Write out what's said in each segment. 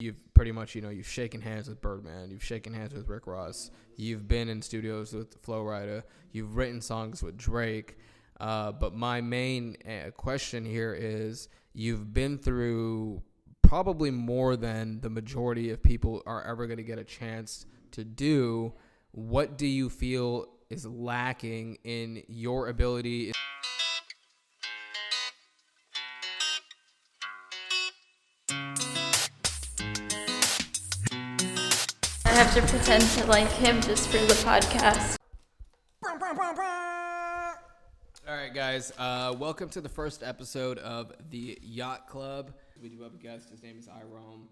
You've pretty much, you've shaken hands with Birdman. You've shaken hands with Rick Ross. You've been in studios with Flo Rida. You've written songs with Drake. But my main question here is, you've been through probably more than the majority of people are ever going to get a chance to do. What do you feel is lacking in your ability? I have to pretend to like him just for the podcast. All right, guys. Welcome to the first episode of the Yacht Club. We do have a guest. His name is iRome.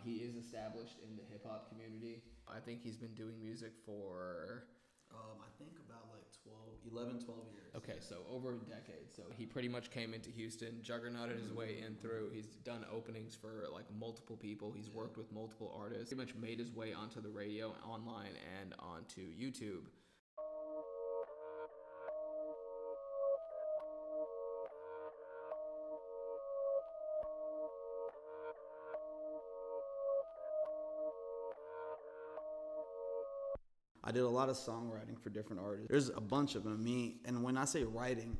He is established in the hip-hop community. I think he's been doing music for... I think about like 11, 12 years. Okay, so over a decade. So he pretty much came into Houston, juggernauted his way in through. He's done openings for like multiple people. He's worked with multiple artists. Pretty much made his way onto the radio, online, and onto YouTube. I did a lot of songwriting for different artists. There's a bunch of them. And when I say writing,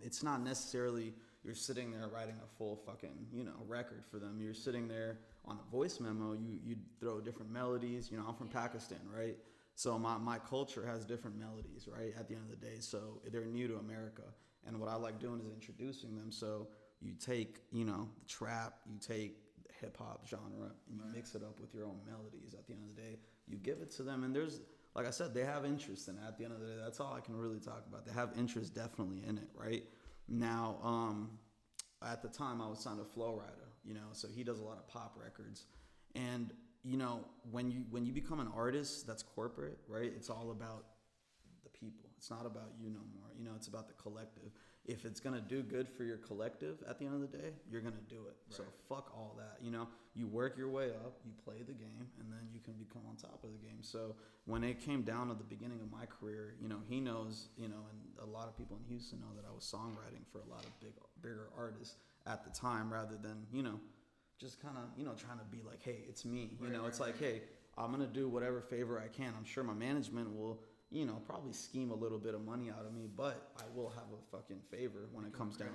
it's not necessarily you're sitting there writing a full fucking, record for them. You're sitting there on a voice memo. You throw different melodies. I'm from Pakistan, right? So my culture has different melodies, right? At the end of the day, so they're new to America, and what I like doing is introducing them. So you take, the trap, you take the hip hop genre, and you mix it up with your own melodies. At the end of the day, you give it to them, and there's, like I said, they have interest in it. At the end of the day, that's all I can really talk about. They have interest definitely in it, right? Now, at the time, I was signed to Flo Rida, so he does a lot of pop records. And, when you become an artist that's corporate, right, it's all about the people. It's not about you no more. It's about the collective. If it's going to do good for your collective at the end of the day, you're going to do it. Right. So fuck all that. You work your way up, you play the game, and then you can become on top of the game. So when it came down to the beginning of my career, he knows, and a lot of people in Houston know that I was songwriting for a lot of bigger artists at the time, rather than, just kind of, trying to be like, hey, it's me. It's like, hey, I'm going to do whatever favor I can. I'm sure my management will, probably scheme a little bit of money out of me, but I will have a fucking favor when it comes down.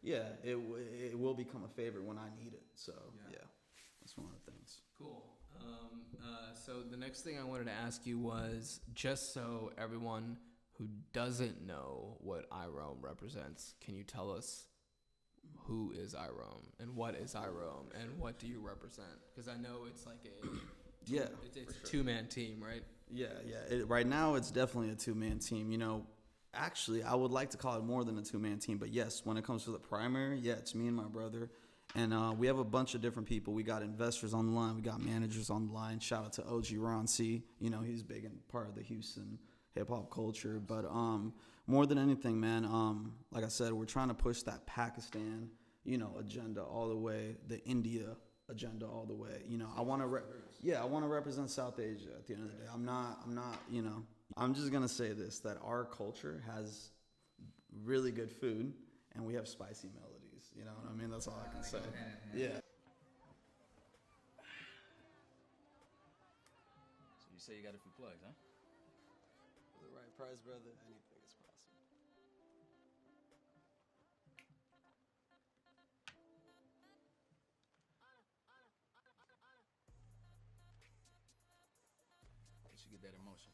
Yeah, it will become a favor when I need it. So, yeah, that's one of the things. Cool. So the next thing I wanted to ask you was, just so everyone who doesn't know what iRome represents, can you tell us who is iRome and what is iRome and what do you represent? Because I know it's like it's a two-man team, right? Yeah. Right now, it's definitely a two-man team. Actually, I would like to call it more than a two-man team. But yes, when it comes to the primary, yeah, it's me and my brother. And we have a bunch of different people. We got investors on the line. We got managers on the line. Shout out to OG Ron C. He's big and part of the Houston hip-hop culture. But more than anything, man, like I said, we're trying to push that Pakistan, agenda all the way, the India agenda all the way. I want to represent South Asia at the end of the day. I'm not, I'm just going to say this, that our culture has really good food and we have spicy melodies. You know what I mean? That's all I can say. Yeah. So you say you got a few plugs, huh? For the right price, brother, anything is possible. You should get that emotion.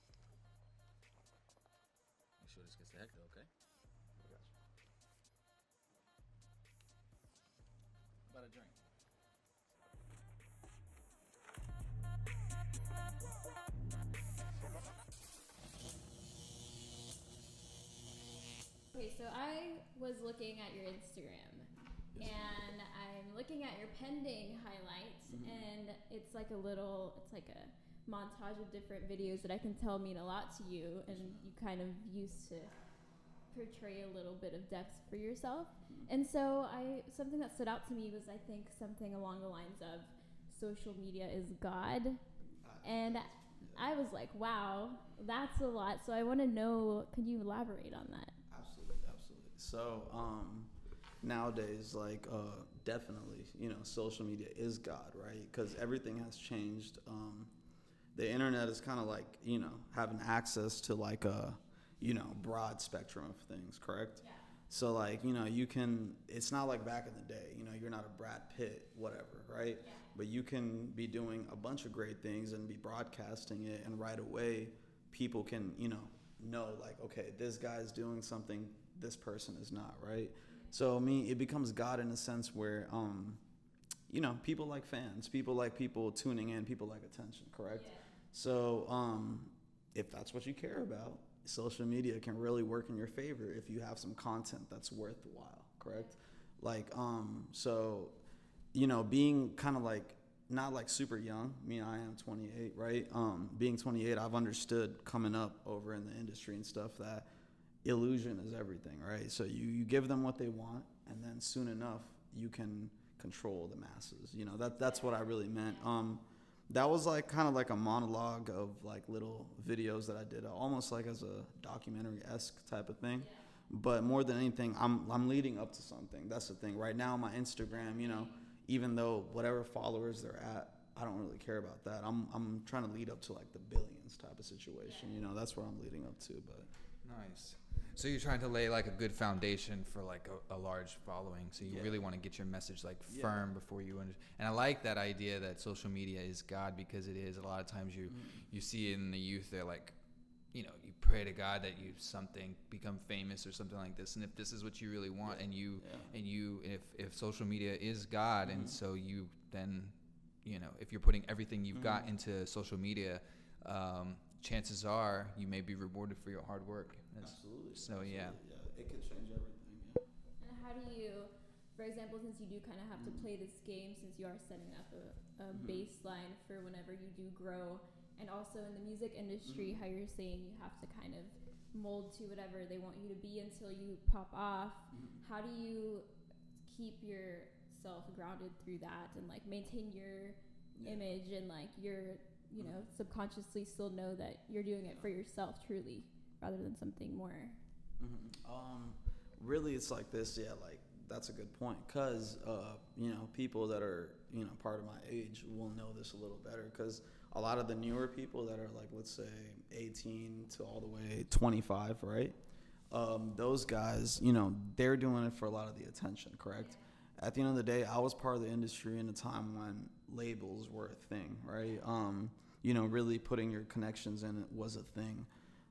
Make sure this gets the hector, okay? I got you. How about a drink? Okay, so I was looking at your Instagram, and I'm looking at your pending highlights, and it's like a montage of different videos that I can tell mean a lot to you, and you kind of used to portray a little bit of depth for yourself. And so something that stood out to me was, I think, something along the lines of social media is God. And I was like, wow, that's a lot. So I want to know, could you elaborate on that? Absolutely. So, nowadays, like, definitely, social media is God, right? Because everything has changed. The internet is kind of like, having access to like a, broad spectrum of things, correct? Yeah. So like, it's not like back in the day, you're not a Brad Pitt, whatever, right? Yeah. But you can be doing a bunch of great things and be broadcasting it, and right away people can, know like, okay, this guy's doing something this person is not, right? So I mean, it becomes God in a sense where, people like fans, people like people tuning in, people like attention, correct? Yeah. So if that's what you care about, social media can really work in your favor if you have some content that's worthwhile, correct? Like, so, being kind of like, not like super young, I am 28, right? Being 28, I've understood coming up over in the industry and stuff that illusion is everything, right? So you give them what they want, and then soon enough you can control the masses. That's what I really meant. That was like kind of like a monologue of like little videos that I did, almost like as a documentary-esque type of thing. Yeah. But more than anything, I'm leading up to something. That's the thing. Right now, my Instagram, even though whatever followers they're at, I don't really care about that. I'm trying to lead up to like the billions type of situation. That's what I'm leading up to. But Nice. So you're trying to lay like a good foundation for like a large following. So you Yeah. really want to get your message like Yeah. firm before you and I like that idea that social media is God, because it is. A lot of times you see it in the youth, they're like, you pray to God that you something become famous or something like this. And if this is what you really want, and if social media is God, and so you then, if you're putting everything you've got into social media, chances are you may be rewarded for your hard work. absolutely. So yeah. It could change everything. Yeah. And how do you, for example, since you do kind of have to play this game, since you are setting up a baseline for whenever you do grow, and also in the music industry, how you're saying you have to kind of mold to whatever they want you to be until you pop off. How do you keep yourself grounded through that and like maintain your image and like your, subconsciously still know that you're doing it for yourself truly rather than something more? Really, it's like this. Yeah, like that's a good point. Cause people that are part of my age will know this a little better. Cause a lot of the newer people that are like, let's say 18 to all the way 25, right? Those guys, they're doing it for a lot of the attention, correct? At the end of the day, I was part of the industry in a time when labels were a thing, right? Really putting your connections in it was a thing.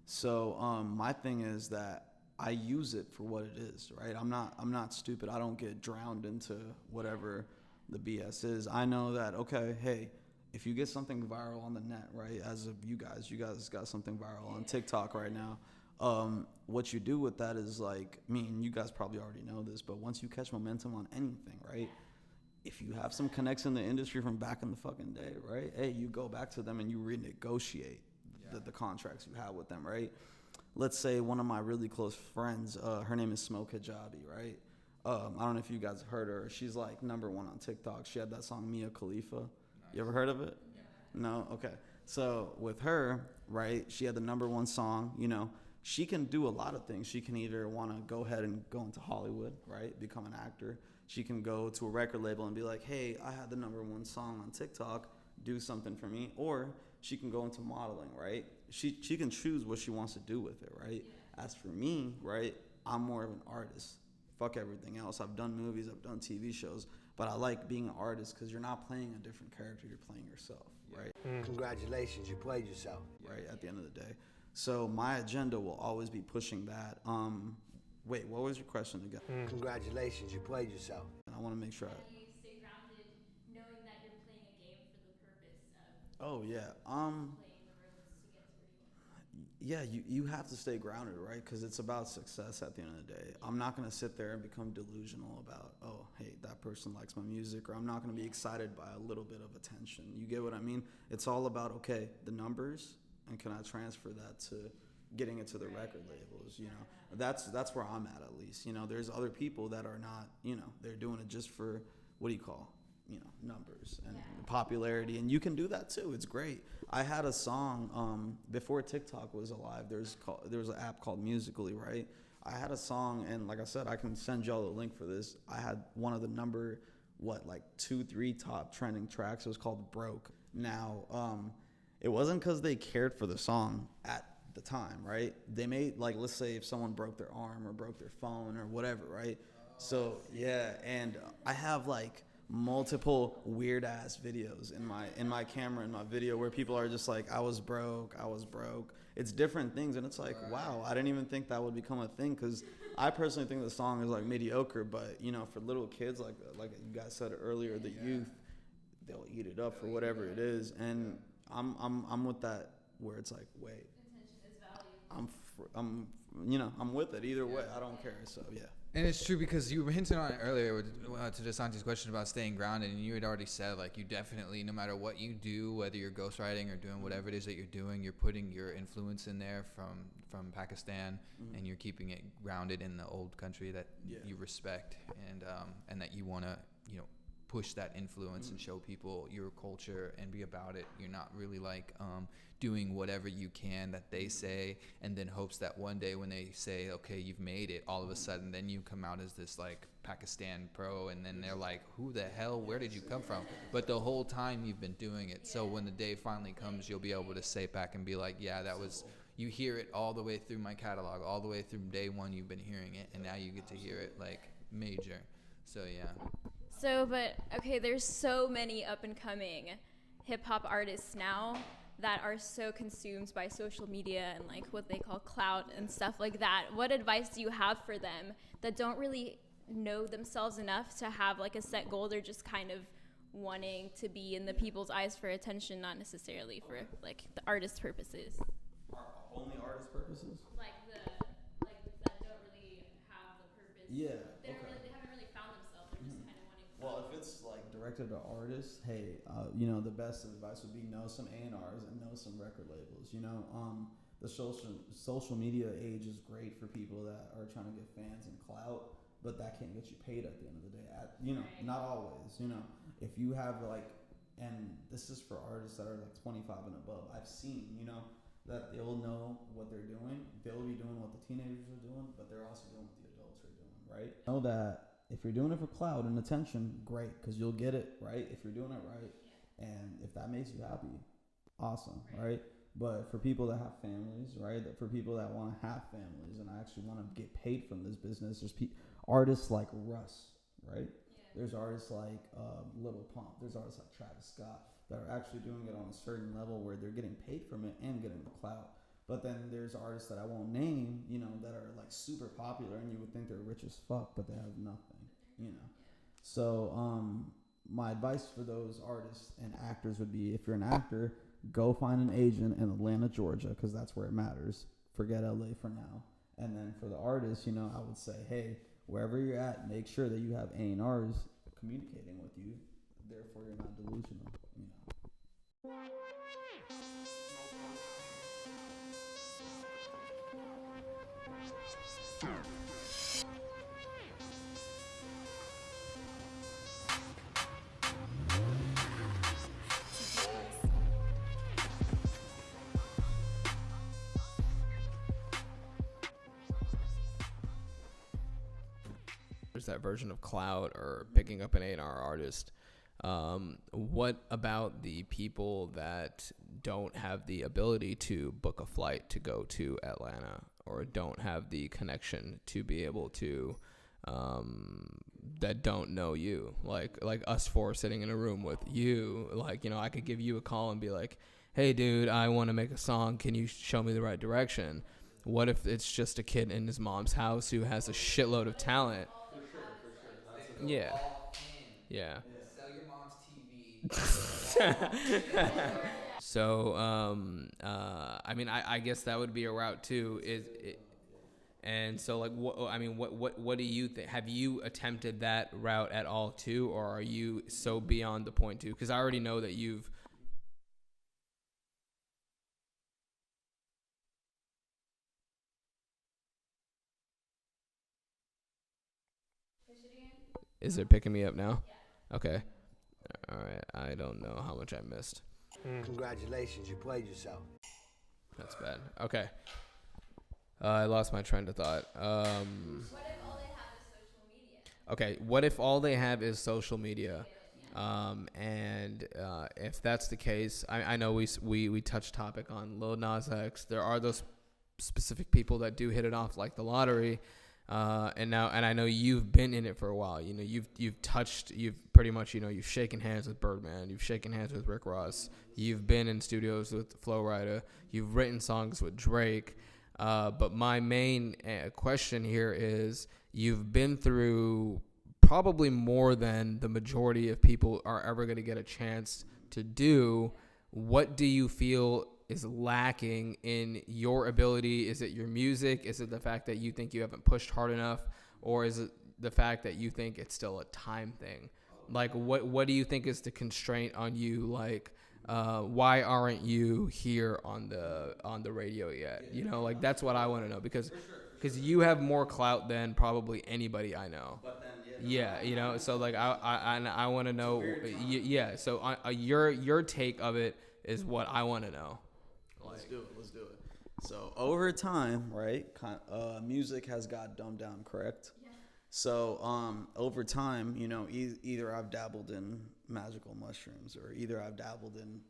So my thing is that I use it for what it is, right? I'm not stupid. I don't get drowned into whatever the BS is. I know that, okay, hey, if you get something viral on the net, right, as of you guys got something viral on TikTok right now, what you do with that is like, you guys probably already know this, but once you catch momentum on anything, right, if you have some connects in the industry from back in the fucking day, right, hey, you go back to them and you renegotiate the contracts you have with them, right? Let's say one of my really close friends, her name is Smoke Hijabi, right? I don't know if you guys heard her. She's like #1 on TikTok. She had that song Mia Khalifa. Nice. You ever heard of it? Yeah. No? Okay. So with her, right, she had the #1 song. She can do a lot of things. She can either want to go ahead and go into Hollywood, right, become an actor. She can go to a record label and be like, hey, I had the #1 song on TikTok, do something for me. Or she can go into modeling, right? She can choose what she wants to do with it, right? Yeah. As for me, right, I'm more of an artist. Fuck everything else. I've done movies, I've done TV shows, but I like being an artist because you're not playing a different character, you're playing yourself, right? Congratulations, you played yourself. Right, at the end of the day. So my agenda will always be pushing that. Wait, what was your question again? Congratulations, you played yourself. And I want to make sure How do you stay grounded knowing that you're playing a game for the purpose of Oh, yeah. playing the roads to get to where you want? Yeah, you have to stay grounded, right? Because it's about success at the end of the day. I'm not going to sit there and become delusional about, oh, hey, that person likes my music, or I'm not going to be excited by a little bit of attention. You get what I mean? It's all about, okay, the numbers, and can I transfer that to getting it to the record labels, That's where I'm at least. There's other people that are not, they're doing it just for, what do you call, numbers and popularity, and you can do that too. It's great. I had a song before TikTok was alive. There was an app called Musically, right? I had a song, and like I said, I can send y'all the link for this. I had one of the number, 2-3 top trending tracks. It was called Broke. Now, it wasn't because they cared for the song at the time, right? They made, like, let's say if someone broke their arm or broke their phone or whatever, right? So yeah, and I have like multiple weird ass videos in my camera, in my video, where people are just like, I was broke. It's different things, and it's like, wow, I didn't even think that would become a thing, because I personally think the song is like mediocre, but you know, for little kids, like you guys said earlier, the youth, they'll eat it up for whatever it is, and I'm with that, where it's like, wait, I'm with it either way. I don't care. So yeah. And it's true, because you were hinting on it earlier to DeSanti's question about staying grounded, and you had already said, like, you definitely, no matter what you do, whether you're ghostwriting or doing whatever it is that you're doing, you're putting your influence in there from Pakistan, and you're keeping it grounded in the old country that you respect, and that you want to, push that influence and show people your culture and be about it. You're not really like doing whatever you can that they say, and then hopes that one day when they say, okay, you've made it, all of a sudden then you come out as this like Pakistan pro, and then they're like, who the hell, where did you come from? But the whole time you've been doing it. So when the day finally comes, you'll be able to say back and be like, yeah, that was, you hear it all the way through my catalog, all the way through day one you've been hearing it, and now you get to hear it like major. So yeah. So, but okay, there's so many up and coming hip hop artists now that are so consumed by social media and like what they call clout and stuff like that. What advice do you have for them that don't really know themselves enough to have like a set goal? They're just kind of wanting to be in the people's eyes for attention, not necessarily for like the artist purposes. Only artist purposes? Like that don't really have the purpose. Yeah. They haven't really found themselves. They're just kind of wanting. Well, if it's like directed to artists, hey, the best advice would be know some A&Rs and know some record labels. The social media age is great for people that are trying to get fans and clout, but that can't get you paid at the end of the day. Right. Not always. If you have and this is for artists that are like 25 and above. I've seen, that they'll know what they're doing. They'll be doing what the teenagers are doing, but they're also doing what the adults are doing, right? Know that if you're doing it for clout and attention, great, because you'll get it, right? If you're doing it right, and if that makes you happy, awesome, right? But for people that have families, right? For people that want to have families and actually want to get paid from this business, there's artists like Russ, right? There's artists like Little Pump. There's artists like Travis Scott that are actually doing it on a certain level where they're getting paid from it and getting the clout. But then there's artists that I won't name, that are like super popular, and you would think they're rich as fuck, but they have nothing, So my advice for those artists and actors would be, if you're an actor, go find an agent in Atlanta, Georgia, because that's where it matters. Forget LA for now. And then for the artists, I would say, hey, wherever you're at, make sure that you have A&Rs communicating with you. Therefore, you're not delusional. There's that version of clout or picking up an A&R artist. What about the people that don't have the ability to book a flight to go to Atlanta, or don't have the connection to be able to, that don't know you, like us four sitting in a room with you? I could give you a call and be like, hey dude, I want to make a song, can you show me the right direction? What if it's just a kid in his mom's house who has a shitload of talent? Yeah. Sell your mom's TV. So, I guess that would be a route too. And so, what do you think? Have you attempted that route at all too, or are you so beyond the point too? Because I already know that you've. Is it picking me up now? Yeah. Okay. All right. I don't know how much I missed. Congratulations, you played yourself. That's bad. Okay. I lost my train of thought. What if all they have is social media? Okay, what if all they have is social media? And if that's the case, I know we touched topic on Lil Nas X. There are those specific people that do hit it off like the lottery. And I know you've been in it for a while. You know, you've pretty much, you know, you've shaken hands with Birdman, you've shaken hands with Rick Ross, you've been in studios with Flo Rida, you've written songs with Drake. But my main question here is, you've been through probably more than the majority of people are ever going to get a chance to do. What do you feel is lacking in your ability? Is it your music? Is it the fact that you think you haven't pushed hard enough? Or is it the fact that you think it's still a time thing? Like, what do you think is the constraint on you? Like, why aren't you here on the radio yet? You know, like, that's what I want to know, because you have more clout than probably anybody I know. Yeah, you know, so like I want to know. Yeah, so your take of it is what I want to know. Let's do it. So over time, right? Music has got dumbed down, correct? Yeah. So over time, you know, either I've dabbled in magical mushrooms, or either I've dabbled in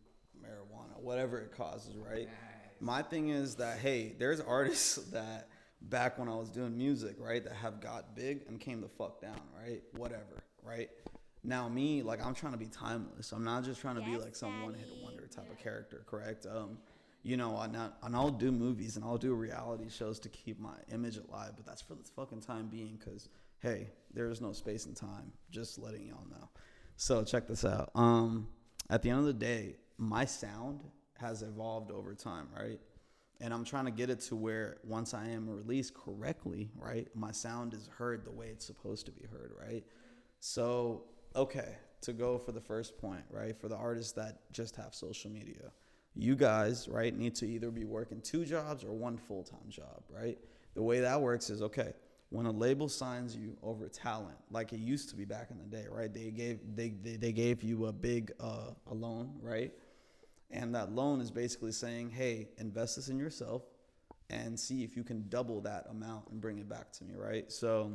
marijuana, whatever it causes, right? Nice. My thing is that, hey, there's artists that back when I was doing music, right, that have got big and came the fuck down, right? Whatever, right? Now me, like, I'm trying to be timeless. I'm not just trying to be like some one-hit wonder type of character, correct? You know, and I'll do movies and I'll do reality shows to keep my image alive, but that's for the fucking time being, because, hey, there's no space and time. Just letting y'all know. So check this out. At the end of the day, my sound has evolved over time, right? And I'm trying to get it to where once I am released correctly, right, my sound is heard the way it's supposed to be heard, right? So, okay, to go for the first point, right, for the artists that just have social media, you guys, right, need to either be working 2 jobs or 1 full-time job, right? The way that works is, okay, when a label signs you over talent, like it used to be back in the day, right, they gave you a big a loan, right? And that loan is basically saying, hey, invest this in yourself and see if you can double that amount and bring it back to me, right? So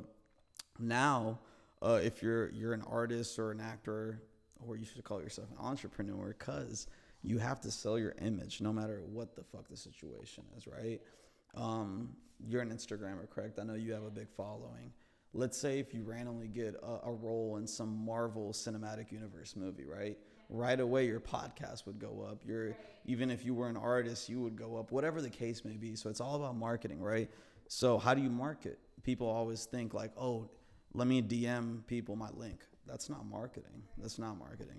now, if you're an artist or an actor, or you should call yourself an entrepreneur, because you have to sell your image no matter what the fuck the situation is, right? You're an Instagrammer, correct? I know you have a big following. Let's say if you randomly get a role in some Marvel Cinematic Universe movie, right? Right away, your podcast would go up. Even if you were an artist, you would go up, whatever the case may be. So it's all about marketing, right? So how do you market? People always think like, oh, let me DM people my link. That's not marketing.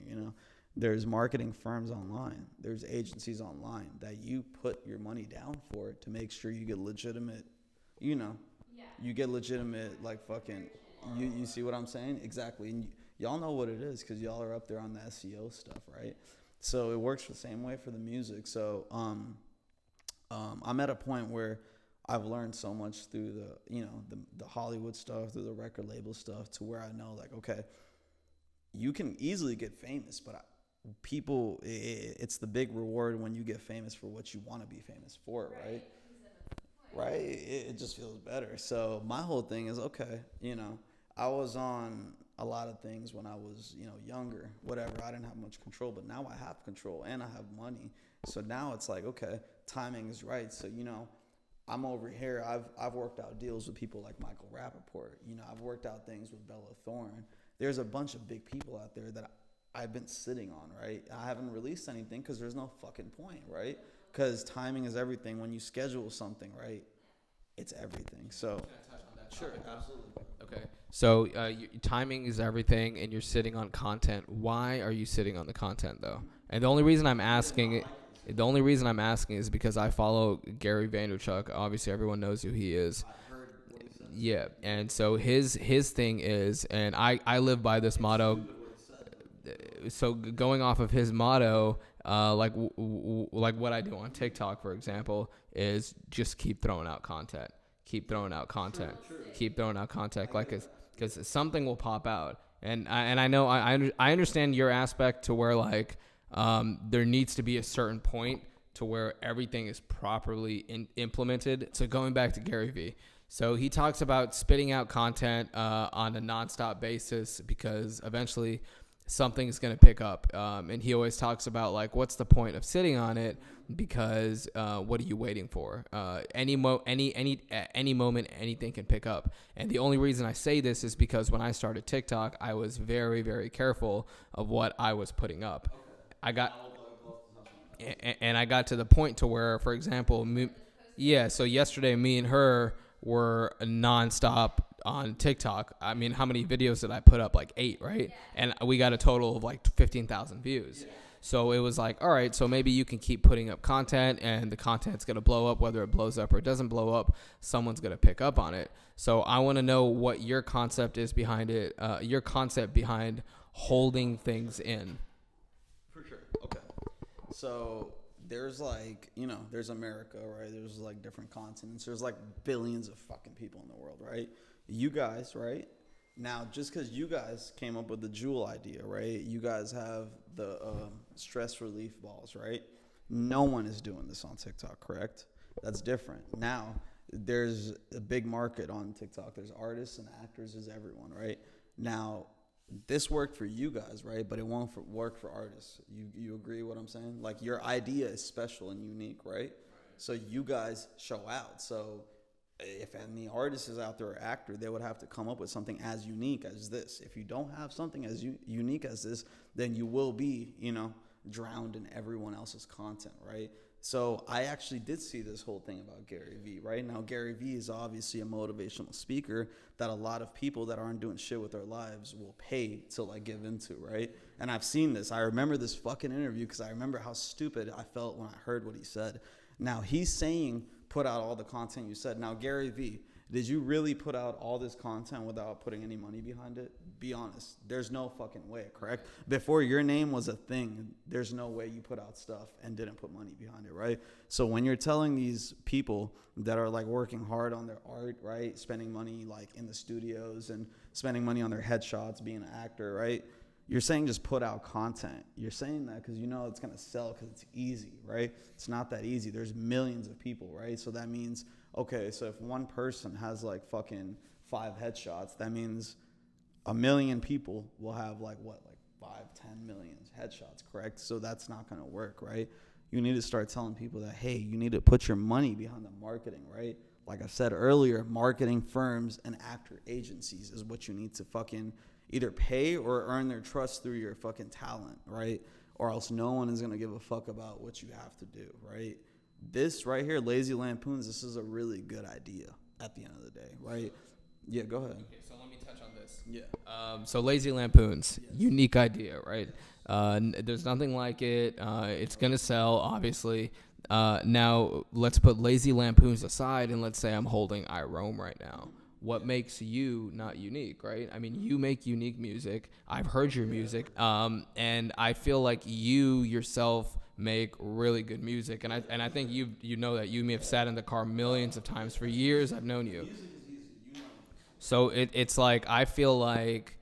You know, there's marketing firms online. There's agencies online that you put your money down for to make sure you get legitimate, you know, you get legitimate, like, fucking, you see what I'm saying? Exactly. And y'all know what it is because y'all are up there on the SEO stuff, right? So it works the same way for the music. So I'm at a point where I've learned so much through the Hollywood stuff, through the record label stuff, to where I know, like, okay, you can easily get famous, but it's the big reward when you get famous for what you want to be famous for, right? Right? It just feels better. So my whole thing is, okay, you know, I was on a lot of things when I was, you know, younger, whatever. I didn't have much control, but now I have control and I have money. So now it's like, okay, timing is right. So, you know, I'm over here. I've worked out deals with people like Michael Rappaport. You know, I've worked out things with Bella Thorne. There's a bunch of big people out there that I've been sitting on, right? I haven't released anything because there's no fucking point, right? Because timing is everything. When you schedule something, right, it's everything. So, sure, absolutely. Okay. So timing is everything, and you're sitting on content. Why are you sitting on the content, though? And the only reason I'm asking is because I follow Gary Vaynerchuk. Obviously, everyone knows who he is. Yeah, and so his thing is, and I live by this motto. So going off of his motto, like what I do on TikTok, for example, is just keep throwing out content. Keep throwing out content. Like, because something will pop out. And I know I understand your aspect to where, like, there needs to be a certain point to where everything is properly implemented. So going back to Gary Vee. So he talks about spitting out content on a nonstop basis because eventually something's going to pick up. And he always talks about, like, what's the point of sitting on it? Because what are you waiting for? Any moment, anything can pick up. And the only reason I say this is because when I started TikTok, I was very, very careful of what I was putting up. I got to the point to where, for example, so yesterday me and her were nonstop on TikTok. I mean, how many videos did I put up? Like 8, right? And we got a total of like 15,000 views. So it was like, all right, so maybe you can keep putting up content and the content's going to blow up. Whether it blows up or it doesn't blow up, someone's going to pick up on it. So I want to know what your concept is behind it, your concept behind holding things in. For sure. Okay. So there's like, there's America, right? There's like different continents. There's like billions of fucking people in the world, right? You guys, right? Now, just because you guys came up with the Juul idea, right? You guys have the stress relief balls, right? No one is doing this on TikTok, correct? That's different. Now, there's a big market on TikTok. There's artists and actors. There's everyone, right? Now, this worked for you guys, right? But it won't work for artists. You agree what I'm saying? Like, your idea is special and unique, right? So you guys show out. So if any artist is out there or actor, they would have to come up with something as unique as this. If you don't have something as unique as this, then you will be, drowned in everyone else's content, right? So I actually did see this whole thing about Gary Vee, right? Now, Gary Vee is obviously a motivational speaker that a lot of people that aren't doing shit with their lives will pay to, like, give into, right? And I've seen this. I remember this fucking interview because I remember how stupid I felt when I heard what he said. Now, he's saying put out all the content you said. Now, Gary Vee, did you really put out all this content without putting any money behind it? Be honest. There's no fucking way, correct? Before your name was a thing, there's no way you put out stuff and didn't put money behind it, right? So when you're telling these people that are, like, working hard on their art, right, spending money, like, in the studios and spending money on their headshots, being an actor, right, you're saying just put out content. You're saying that because it's going to sell because it's easy, right? It's not that easy. There's millions of people, right? So that means, okay, so if one person has, like, fucking 5 headshots, that means 1 million people will have, like, 5, 10 million headshots, correct? So that's not going to work, right? You need to start telling people that, hey, you need to put your money behind the marketing, right? Like I said earlier, marketing firms and actor agencies is what you need to fucking either pay or earn their trust through your fucking talent, right? Or else no one is going to give a fuck about what you have to do, right? This right here, Lazy Lampoons, this is a really good idea at the end of the day, right? Yeah, go ahead. Okay, so let me touch on this. Yeah. So Lazy Lampoons, unique idea, right? There's nothing like it. It's going to sell, obviously. Now, let's put Lazy Lampoons aside, and let's say I'm holding iRome right now. What makes you not unique, right? I mean, you make unique music. I've heard your music, and I feel like you yourself make really good music. And I think you know that. You may have sat in the car millions of times for years. I've known you. So it's like I feel like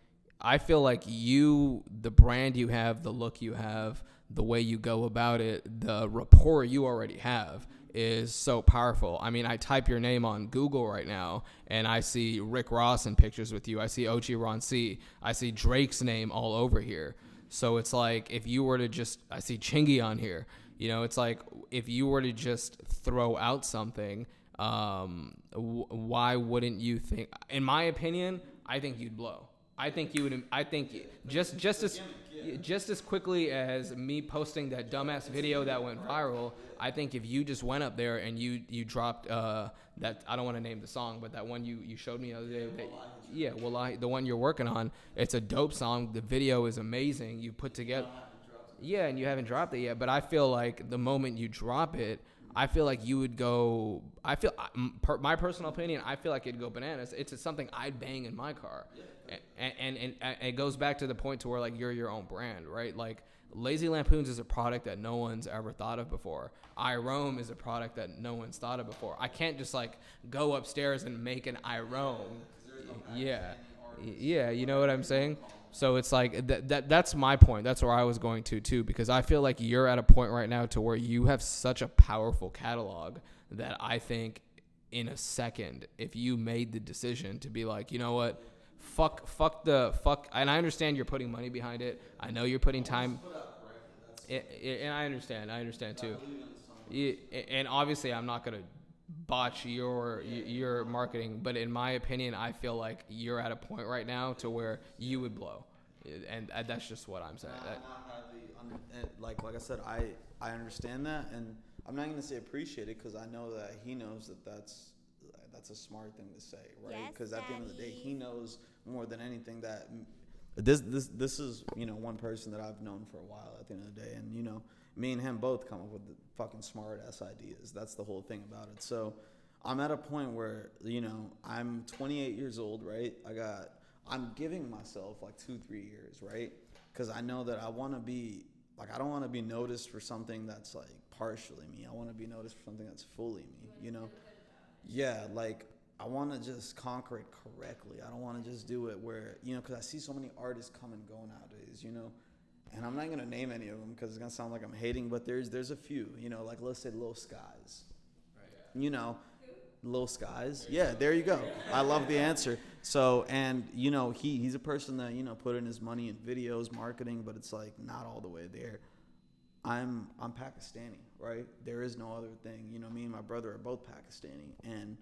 you, the brand you have, the look you have, the way you go about it, the rapport you already have is so powerful. I mean, I type your name on Google right now, and I see Rick Ross in pictures with you. I see OG Ron C. I see Drake's name all over here. So it's like if you were to just, I see Chingy on here. It's like if you were to just throw out something, why wouldn't you think? In my opinion, I think you'd blow. I think you would. I think just as quickly as me posting that dumbass video that went viral, I think if you just went up there and you dropped that, I don't want to name the song, but that one you showed me the other day. The one you're working on, it's a dope song. The video is amazing. You put together. Yeah, and you haven't dropped it yet. But I feel like the moment you drop it, I feel like you would go. My personal opinion, I feel like it'd go bananas. It's something I'd bang in my car. And it goes back to the point to where, like, you're your own brand, right? Like, Lazy Lampoons is a product that no one's ever thought of before. iRome is a product that no one's thought of before. I can't just, like, go upstairs and make an iRome. Yeah, you know what I'm saying? So it's like that's my point. That's where I was going to too, because I feel like you're at a point right now to where you have such a powerful catalog that I think in a second, if you made the decision to be like, you know what, fuck, and I understand you're putting money behind it. I know you're putting time. And I understand too. And obviously, I'm not gonna botch your marketing, but in my opinion, I feel like you're at a point right now to where you would blow, and that's just what I'm saying. Like I said, I understand that, and I'm not gonna say appreciate it because I know that he knows that that's a smart thing to say, right? Because at the end of the day, he knows more than anything that this is one person that I've known for a while at the end of the day, and me and him both come up with the fucking smart ass ideas. That's the whole thing about it. So I'm at a point where I'm 28 years old, right? I'm giving myself like 2-3 years, right? Because I know that I want to be like, I don't want to be noticed for something that's like partially me. I want to be noticed for something that's fully me, Yeah, like I want to just conquer it correctly. I don't want to just do it where, because I see so many artists come and go nowadays, and I'm not going to name any of them because it's going to sound like I'm hating, but there's a few, like let's say Lil Skies, Lil Skies. Yeah, there you go. I love the answer. So, and he's a person that, put in his money in videos, marketing, but it's like not all the way there. I'm Pakistani, right? There is no other thing. Me and my brother are both Pakistani, and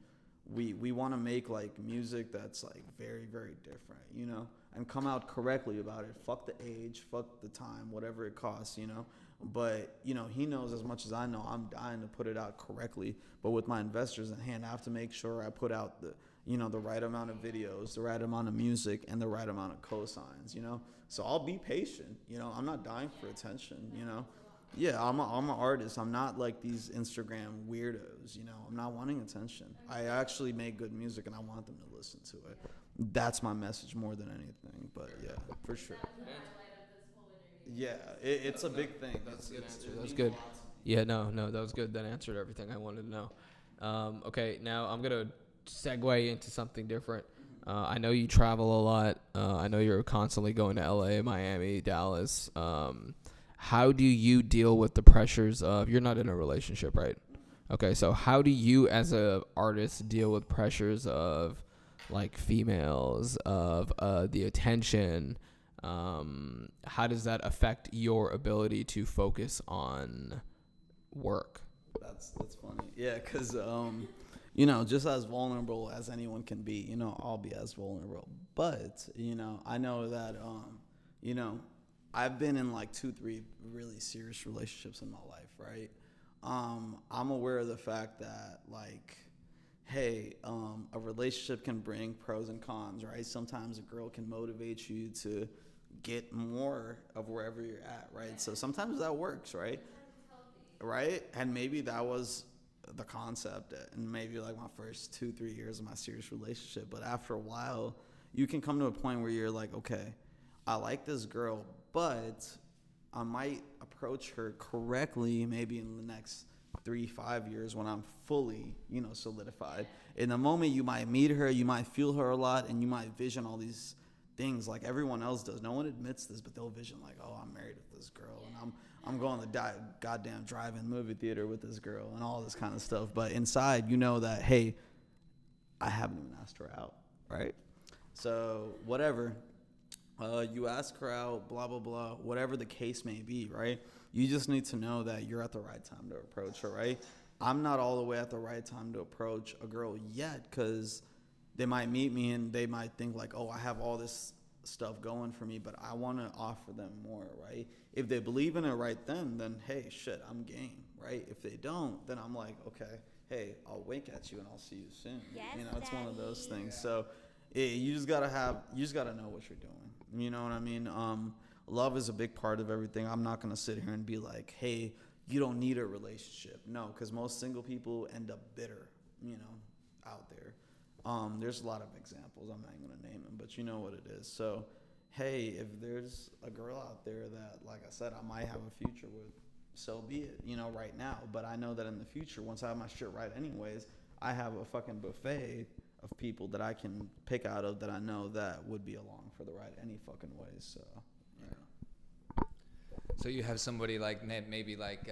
we want to make like music that's like very, very different, and come out correctly about it. Fuck the age, fuck the time, whatever it costs, But, he knows as much as I know. I'm dying to put it out correctly. But with my investors in hand, I have to make sure I put out the right amount of videos, the right amount of music, and the right amount of cosigns, So I'll be patient, I'm not dying for attention, Yeah, I'm an artist. I'm not like these Instagram weirdos, I'm not wanting attention. I actually make good music and I want them to listen to it. That's my message more than anything. But yeah, for sure. Yeah, it's a big thing. That's good. Yeah, no, that was good. That answered everything I wanted to know. Okay, now I'm gonna segue into something different. I know you travel a lot. I know you're constantly going to LA, Miami, Dallas. How do you deal with the pressures of, you're not in a relationship, right? Okay, so how do you as a artist deal with pressures of like females, of the attention? How does that affect your ability to focus on work? That's funny. Yeah, because just as vulnerable as anyone can be, I'll be as vulnerable. But I know that I've been in like 2-3 really serious relationships in my life, right? I'm aware of the fact that like, hey, a relationship can bring pros and cons, right? Sometimes a girl can motivate you to get more of wherever you're at, right? So sometimes that works, right? Right? And maybe that was the concept, and maybe like my first 2-3 years of my serious relationship. But after a while, you can come to a point where you're like, okay, I like this girl, but I might approach her correctly maybe in the next 3-5 years when I'm fully, solidified. In the moment you might meet her, you might feel her a lot, and you might vision all these things like everyone else does. No one admits this, but they'll vision like, oh, I'm married with this girl, and I'm going to the goddamn drive-in movie theater with this girl and all this kind of stuff. But inside, you know that, hey, I haven't even asked her out, right? So whatever. You ask her out, blah, blah, blah, whatever the case may be, right? You just need to know that you're at the right time to approach her, right? I'm not all the way at the right time to approach a girl yet because they might meet me and they might think like, oh, I have all this stuff going for me, but I want to offer them more, right? If they believe in it right then, hey, shit, I'm game, right? If they don't, then I'm like, okay, hey, I'll wink at you and I'll see you soon. Yes, it's one of those things. So you just gotta know what you're doing. You know what I mean? Love is a big part of everything. I'm not gonna sit here and be like, hey, you don't need a relationship. No, because most single people end up bitter, out there. There's a lot of examples. I'm not going to name them, but you know what it is. So, hey, if there's a girl out there that, like I said, I might have a future with, so be it, right now. But I know that in the future, once I have my shit right anyways, I have a fucking buffet of people that I can pick out of that I know that would be along for the ride any fucking way. So, yeah. So you have somebody like maybe like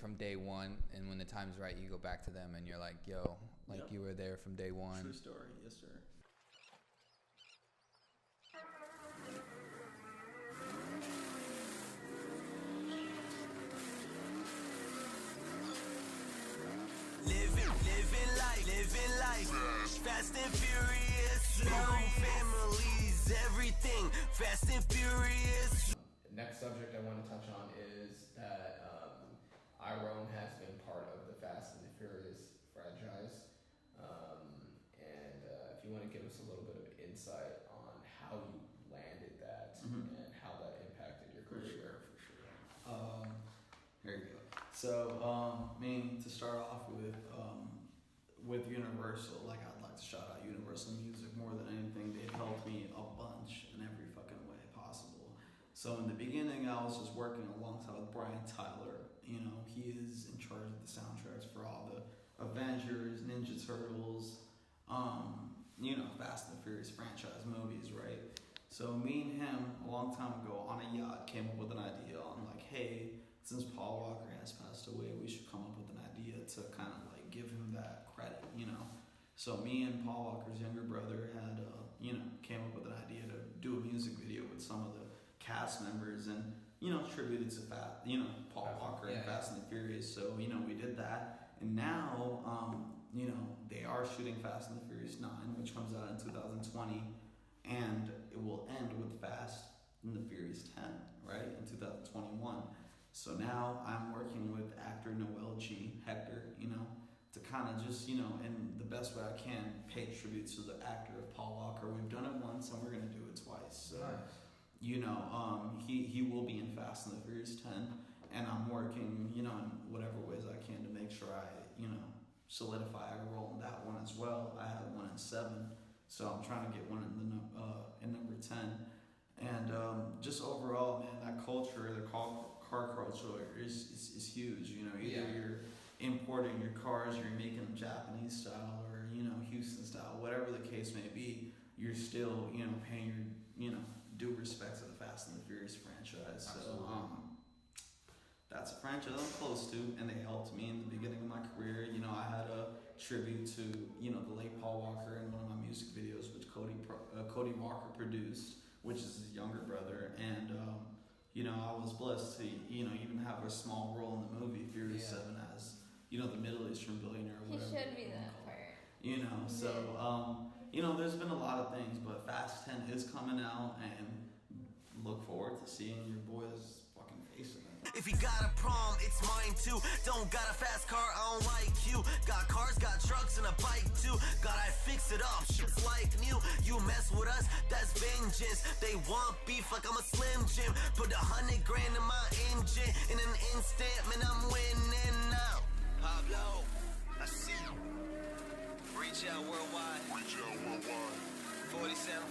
from day one, and when the time's right, you go back to them and you're like, yo, like Yep. you were there from day one. True story. Yes, sir. Living life, fast and furious, no families, everything, fast and furious. Next subject I want to touch on is that iRome has been part of the Fast and the Furious franchise. And if you want to give us a little bit of insight on how you landed that and how that impacted your career. For sure. Here you go. So, to start off with Universal, like I'd like to shout out Universal Music more than anything. They've helped me a bunch in every fucking way possible. So in the beginning, I was just working alongside with Brian Tyler. You know, he is in charge of the soundtracks for all the Avengers, Ninja Turtles, Fast and Furious franchise movies, right? So me and him, a long time ago, on a yacht, came up with an idea on like, hey, since Paul Walker has passed away, we should come up with an idea to kind of like give him that credit, you know. So me and Paul Walker's younger brother had, came up with an idea to do a music video with some of the cast members and, tributed to Paul Walker and Fast and the Furious. So, we did that. And now, they are shooting Fast and the Furious 9, which comes out in 2020. And it will end with Fast and the Furious 10, right, in 2021. So now I'm working with actor Noel G. Hector, to kind of just, in the best way I can, pay tribute to the actor of Paul Walker. We've done it once and we're going to do it twice. So, he will be in Fast and the Furious 10. And I'm working, in whatever ways I can to make sure I, solidify a role in that one as well. I have one in 7. So I'm trying to get one in number 10. And just overall, man, that culture, the car culture is huge. Either you're importing your cars, you're making them Japanese style or, Houston style, whatever the case may be, you're still, paying your, due respect to the Fast and the Furious franchise. Absolutely. So that's a franchise I'm close to, and they helped me in the beginning of my career. I had a tribute to, the late Paul Walker in one of my music videos, which Cody Walker produced, which is his younger brother. And, I was blessed to, even have a small role in the movie Furious 7 as, the Middle Eastern billionaire. He Whatever showed me that part. There's been a lot of things, but Fast 10 is coming out, and look forward to seeing your boy's fucking face in it. If you got a problem, it's mine too. Don't got a fast car, I don't like you. Got cars, got trucks, and a bike too. God, I fix it up, shit's like new. You mess with us, that's vengeance. They want beef like I'm a Slim Jim. Put 100 grand in my engine. In an instant, man, I'm winning now. Pablo, I see you. Reach out worldwide. 47.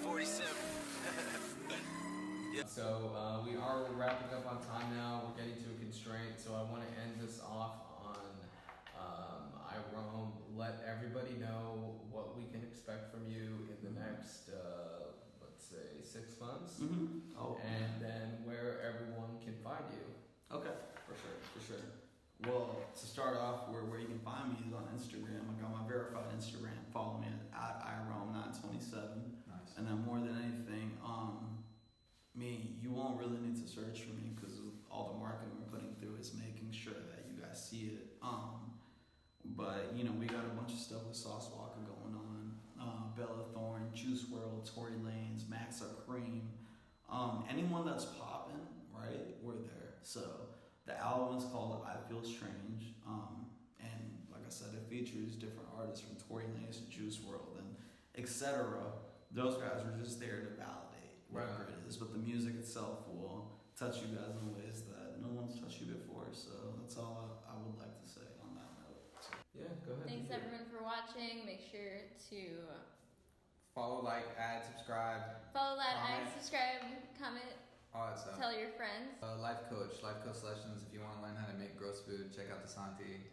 Yeah. So we are wrapping up on time now. We're getting to a constraint, so I want to end this off on iRome. Let everybody know what we can expect from you in the next, let's say, 6 months, and then where everyone can find you. Okay, for sure. Well, to start off, where you can find me is on Instagram. I got my verified Instagram. Follow me at iRome927. Nice. And then more than anything, you won't really need to search for me because all the marketing we're putting through is making sure that you guys see it. But we got a bunch of stuff with Sauce Walker going on, Bella Thorne, Juice WRLD, Tory Lanez, Maxa Cream. Anyone that's popping, right? We're there. So the album is called I Feel Strange. And like I said, it features different artists from Tory Lanez to Juice WRLD and etc. Those guys are just there to validate whatever it is, but the music itself will touch you guys in ways that no one's touched you before. So that's all I would like to say on that note. So. Yeah, go ahead. Thanks everyone for watching. Make sure to Follow, like, add, subscribe, follow that, comment, subscribe, comment, all that stuff. tell your friends. Life coach sessions. If you want to learn how to make gross food, check out the Santi.